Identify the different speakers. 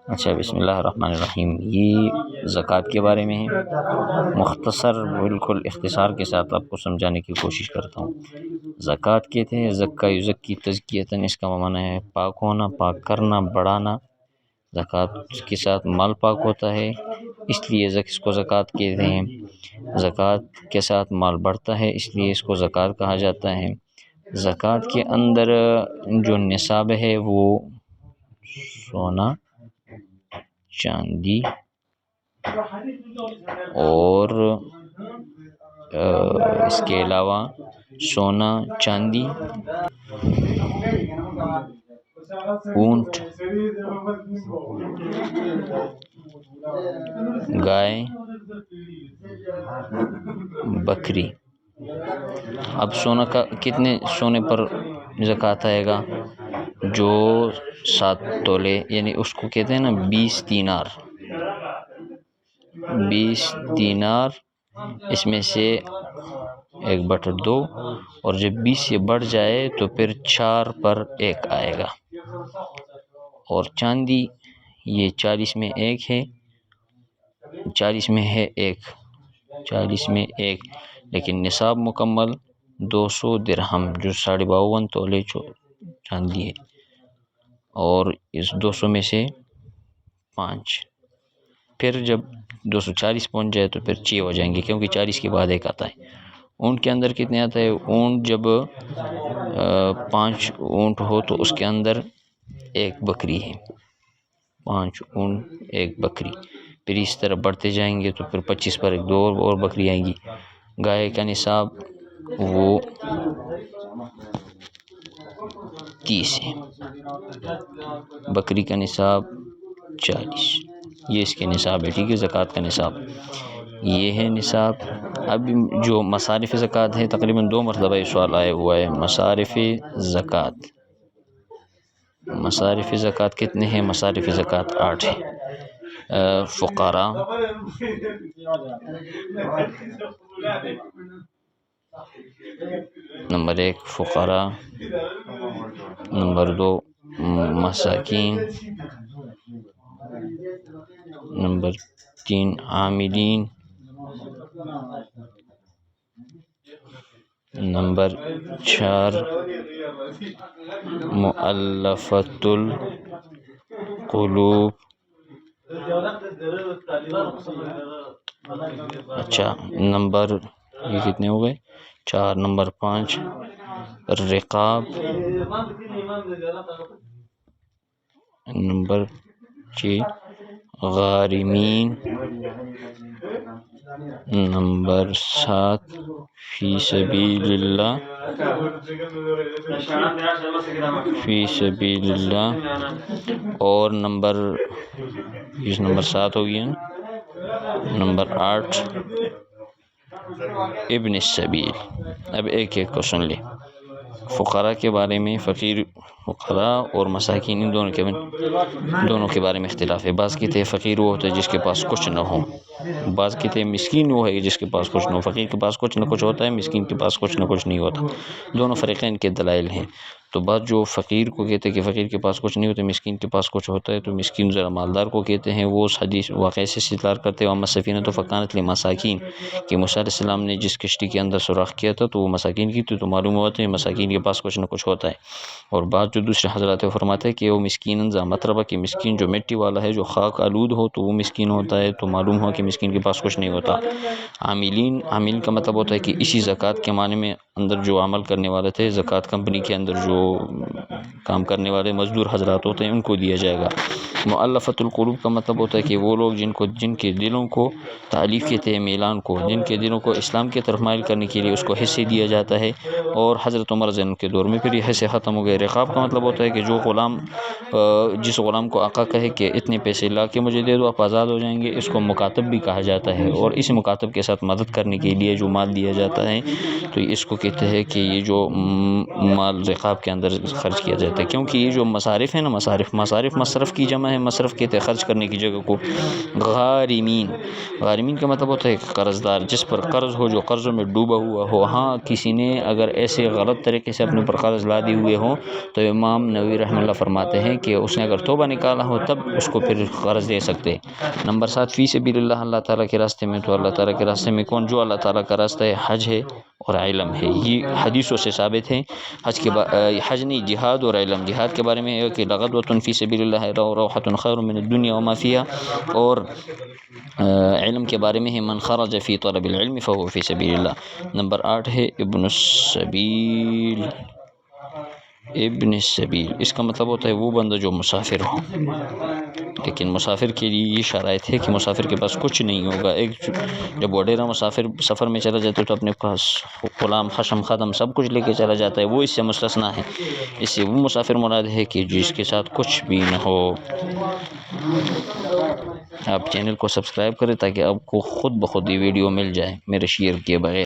Speaker 1: اچھا، بسم اللہ الرحمن الرحیم. یہ زکوٰۃ کے بارے میں ہے. مختصر بالکل اختصار کے ساتھ آپ کو سمجھانے کی کوشش کرتا ہوں. زکوٰۃ کہتے ہیں زکا یزکی تزکیتاً، اس کا معنی ہے پاک ہونا، پاک کرنا، بڑھانا. زکوٰۃ کے ساتھ مال پاک ہوتا ہے، اس لیے اس کو زکوٰۃ کہتے ہیں. زکوٰۃ کے ساتھ مال بڑھتا ہے، اس لیے اس کو زکوٰۃ کہا جاتا ہے. زکوٰۃ کے اندر جو نصاب ہے وہ سونا، چاندی اور اس کے علاوہ سونا، چاندی، اونٹ، گائے، بکری. اب سونا کا کتنے سونے پر زکوٰۃ آئے گا؟ جو 7 تولے، یعنی اس کو کہتے ہیں نا 20 دینار. 20 دینار، اس میں سے 1/2، اور جب 20 سے بڑھ جائے تو پھر 4 پر 1 آئے گا. اور چاندی یہ 40 میں 1 ہے، 40 میں ہے 1، 40 میں 1، لیکن نصاب مکمل 200 درہم جو 52.5 تولے چاندی ہے. اور اس 200 میں سے 5، پھر جب 240 پہنچ جائے تو پھر 6 ہو جائیں گے، کیونکہ 40 کے بعد 1 آتا ہے. اونٹ کے اندر کتنے آتا ہے؟ اونٹ جب 5 اونٹ ہو تو اس کے اندر 1 بکری ہے. 5 اونٹ 1 بکری، پھر اس طرح بڑھتے جائیں گے تو پھر 25 پر 1 2 اور بکری آئیں گی. گائے کا نصاب وہ 30 ہے، بکری کا نصاب 40. یہ اس کے نصاب ہے. ٹھیک ہے، زکوٰۃ کا نصاب یہ ہے نصاب. اب جو مصارف زکوٰۃ ہے، تقریباً 2 مرتبہ یہ سوال آیا ہوا ہے. مصارف زکوٰۃ، مصارف زکوٰۃ کتنے ہیں؟ مصارف زکوٰۃ 8 ہیں. فقراء، نمبر 1 فقراء، نمبر 2 مساکین، نمبر 3 عاملین، نمبر 4 مؤلفۃ القلوب. اچھا، نمبر یہ کتنے ہو گئے؟ 4. نمبر 5 رقاب، نمبر 6 غارمین، نمبر 7 فی سبیل اللہ، فی سبیل اللہ. اور نمبر 7 ہو گیا. نمبر 8 ابن السبیل. اب ایک ایک کو سن لیں. فقراء کے بارے میں فقراء اور مساکین ان دونوں کے بارے میں اختلاف ہے. بعض کہتے ہیں فقیر وہ ہوتا ہے جس کے پاس کچھ نہ ہو، بعض کہتے ہیں مسکین وہ ہے جس کے پاس کچھ نہ ہو. فقیر کے پاس کچھ نہ کچھ ہوتا ہے، مسکین کے پاس کچھ نہ کچھ نہیں ہوتا. دونوں فریقین کے دلائل ہیں. تو بعض جو فقیر کو کہتے ہیں کہ فقیر کے پاس کچھ نہیں ہوتا، مسکین کے پاس کچھ ہوتا ہے، تو مسکین ذرا مالدار کو کہتے ہیں. وہ اس حدیث واقعے سے استدلال کرتے ہیں. اما السفینۃ فکانت للمساکین، کہ موسیٰ علیہ السلام نے جس کشتی کے اندر سوراخ کیا تھا تو وہ مساکین کی تھی، تو معلوم ہوتا ہے مساکین کے پاس کچھ نہ کچھ ہوتا ہے. اور بعض جو دوسرے حضرات فرماتے ہیں کہ وہ مسکین ذا متربہ، کہ مسکین جو مٹی والا ہے، جو خاک آلود ہو تو وہ مسکین ہوتا ہے، تو معلوم ہوا کہ مسکین کے پاس کچھ نہیں ہوتا. عاملین کا مطلب ہوتا ہے کہ اسی زکوٰۃ کے معنی میں اندر جو عمل کرنے والے تھے، زکوٰۃ کمپنی کے اندر جو کام کرنے والے مزدور حضرات ہوتے ہیں ان کو دیا جائے گا. مؤلفۃ القلوب کا مطلب ہوتا ہے کہ وہ لوگ جن کے دلوں کو تالیف کہتے ہیں، میلان کو، جن کے دلوں کو اسلام کی طرف مائل کرنے کے لیے اس کو حصے دیا جاتا ہے. اور حضرت عمر رضی اللہ عنہ کے دور میں پھر یہ حصے ختم ہو گئے. رقاب کا مطلب ہوتا ہے کہ جو غلام جس غلام کو آقا کہے کہ اتنے پیسے لا کے مجھے دے دو آپ آزاد ہو جائیں گے، اس کو مکاتب بھی کہا جاتا ہے. اور اس مکاتب کے ساتھ مدد کرنے کے لیے جو مال دیا جاتا ہے تو اس کو کہتے ہیں کہ یہ جو مال رقاب کے اندر خرچ کیا جاتا ہے. کیونکہ یہ جو مصارف ہیں نا، مصارف مصرف کی جمع ہے. مصرف کہتے ہیں خرچ کرنے کی جگہ کو. غارمین کا مطلب ہوتا ہے قرض دار، جس پر قرض ہو، جو قرضوں میں ڈوبا ہوا ہو. ہاں، کسی نے اگر ایسے غلط طریقے سے اپنے اوپر قرض لا دیے ہوئے ہوں تو امام نووی رحمہ اللہ فرماتے ہیں کہ اس نے اگر توبہ نکالا ہو تب اس کو پھر قرض دے سکتے. نمبر 7 فی سبیل اللہ، اللہ تعالیٰ کے راستے میں. تو اللہ تعالیٰ کے راستے میں کون؟ جو اللہ تعالیٰ کا راستہ ہے، حج ہے اور علم ہے. یہ حدیثوں سے ثابت ہے. حج نہیں، جہاد اور علم. جہاد کے بارے میں ہے کہ لغدوۃ فی سبیل اللہ روحۃ خیر من الدنیا وما فیہا، اور علم کے بارے میں ہے من خرج فی طلب العلم فهو فی سبیل اللہ. نمبر 8 ہے ابن السبیل. ابن السبیل اس کا مطلب ہوتا ہے وہ بندہ جو مسافر ہو، لیکن مسافر کے لیے یہ شرائط ہے کہ مسافر کے پاس کچھ نہیں ہوگا. جب وڈیرا مسافر سفر میں چلا جاتا ہے تو اپنے پاس غلام، خشم، خدم سب کچھ لے کے چلا جاتا ہے، وہ اس سے مستثنا ہے. اس سے وہ مسافر مراد ہے کہ جس کے ساتھ کچھ بھی نہ ہو. آپ چینل کو سبسکرائب کریں تاکہ آپ کو خود بخود یہ ویڈیو مل جائے میرے شیئر کیے بغیر.